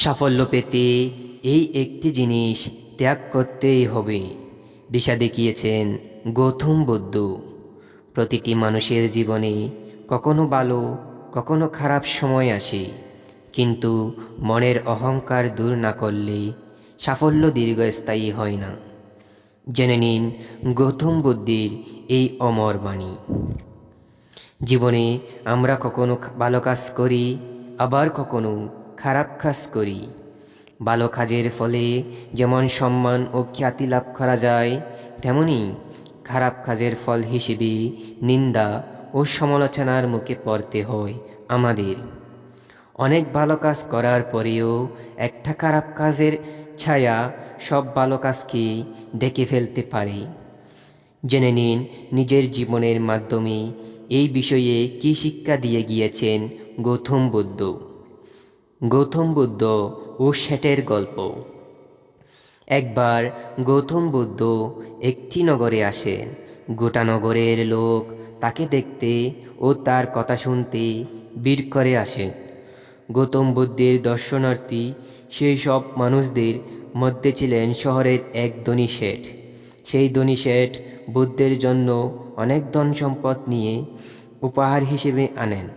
সাফল্য পেতে এই একটি জিনিস ত্যাগ করতেই হবে, দিশা দেখিয়েছেন গৌতম বুদ্ধ। প্রতিটি মানুষের জীবনে কখনো ভালো কখনো খারাপ সময় আসে, কিন্তু মনের অহংকার দূর না করলে সাফল্য দীর্ঘস্থায়ী হয় না। জেনে নিন গৌতম বুদ্ধের এই অমর বাণী। জীবনে আমরা কখনো ভালো কাজ করি, আবার কখনো খারাপ কাজ করি। ভালো কাজের ফলে যেমন সম্মান ও খ্যাতি লাভ করা যায়, তেমনি খারাপ কাজের ফল হিসেবে নিন্দা ও সমালোচনার মুখে পড়তে হয় আমাদের। অনেক ভালো কাজ করার পরেও একটা খারাপ কাজের ছায়া সব ভালো কাজকে ঢেকে ফেলতে পারে। জেনে নিন নিজের জীবনের মাধ্যমে এই বিষয়ে কী শিক্ষা দিয়ে গিয়েছেন গৌতম বুদ্ধ। গৌতম বুদ্ধ ও শেঠের গল্প। একবার গৌতম বুদ্ধ একটি নগরে আসেন। গোটা নগরের লোক তাকে দেখতে ও তার কথা শুনতে ভিড় করে আসেন। গৌতম বুদ্ধের দর্শনার্থী সেই সব মানুষদের মধ্যে ছিলেন শহরের এক ধনী শেঠ। সেই ধনী শেঠ বুদ্ধের জন্য অনেক ধন সম্পদ নিয়ে উপহার হিসেবে আনেন।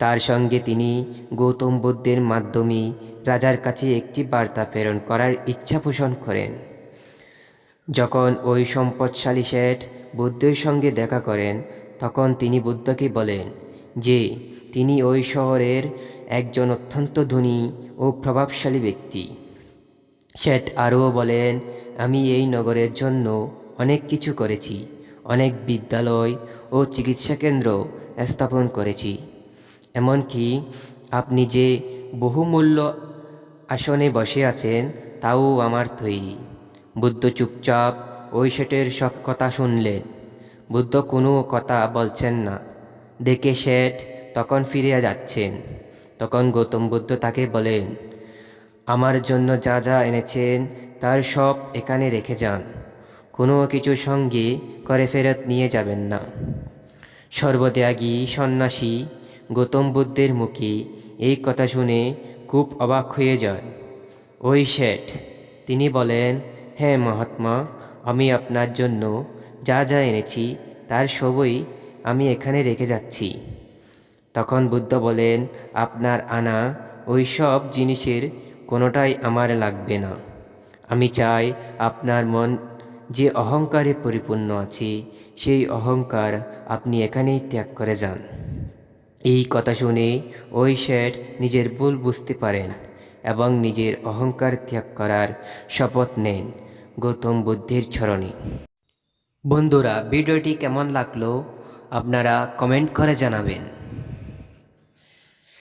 তার সঙ্গে তিনি গৌতম বুদ্ধের মাধ্যমে রাজার কাছে একটি বার্তা প্রেরণ করার ইচ্ছা পোষণ করেন। যখন ওই সম্পদশালী শেঠ বুদ্ধের সঙ্গে দেখা করেন, তখন তিনি বুদ্ধকে বলেন যে তিনি ওই শহরের একজন অত্যন্ত ধনী ও প্রভাবশালী ব্যক্তি। শেঠ আরও বলেন, আমি এই নগরের জন্য অনেক কিছু করেছি, অনেক বিদ্যালয় ও চিকিৎসা কেন্দ্র স্থাপন করেছি। এমনকি আপনি যে বহুমূল্য আসনে বসে আছেন তাও আমার তৈরি। বুদ্ধ চুপচাপ ওই শেঠের সব কথা শুনলেন। বুদ্ধ কোনো কথা বলছেন না দেখে শেঠ তখন ফিরে যাচ্ছেন। তখন গৌতম বুদ্ধ তাকে বলেন, আমার জন্য যা যা এনেছেন তার সব এখানে রেখে যান, কোনো কিছু সঙ্গে করে ফেরত নিয়ে যাবেন না। সর্বত্যাগী সন্ন্যাসী গৌতম বুদ্ধের মুখে এই কথা শুনে খুব অবাক হয়ে যায়। ওই শেঠ তিনি বলেন, হ্যাঁ মহাত্মা, আমি আপনার জন্য যা যা এনেছি তার সবই আমি এখানে রেখে যাচ্ছি। তখন বুদ্ধ বলেন, আপনার আনা ওই সব জিনিসের কোনোটাই আমার লাগবে না। আমি চাই আপনার মন যে অহংকারে পরিপূর্ণ আছে, সেই অহংকার আপনি এখানেই ত্যাগ করে যান। এই কথা শুনে ওই শেঠ নিজের ভুল বুঝতে পারেন এবং নিজের অহংকার ত্যাগ করার শপথ নেন গৌতম বুদ্ধের চরণে। বন্ধুরা, ভিডিওটি কেমন লাগলো আপনারা কমেন্ট করে জানাবেন।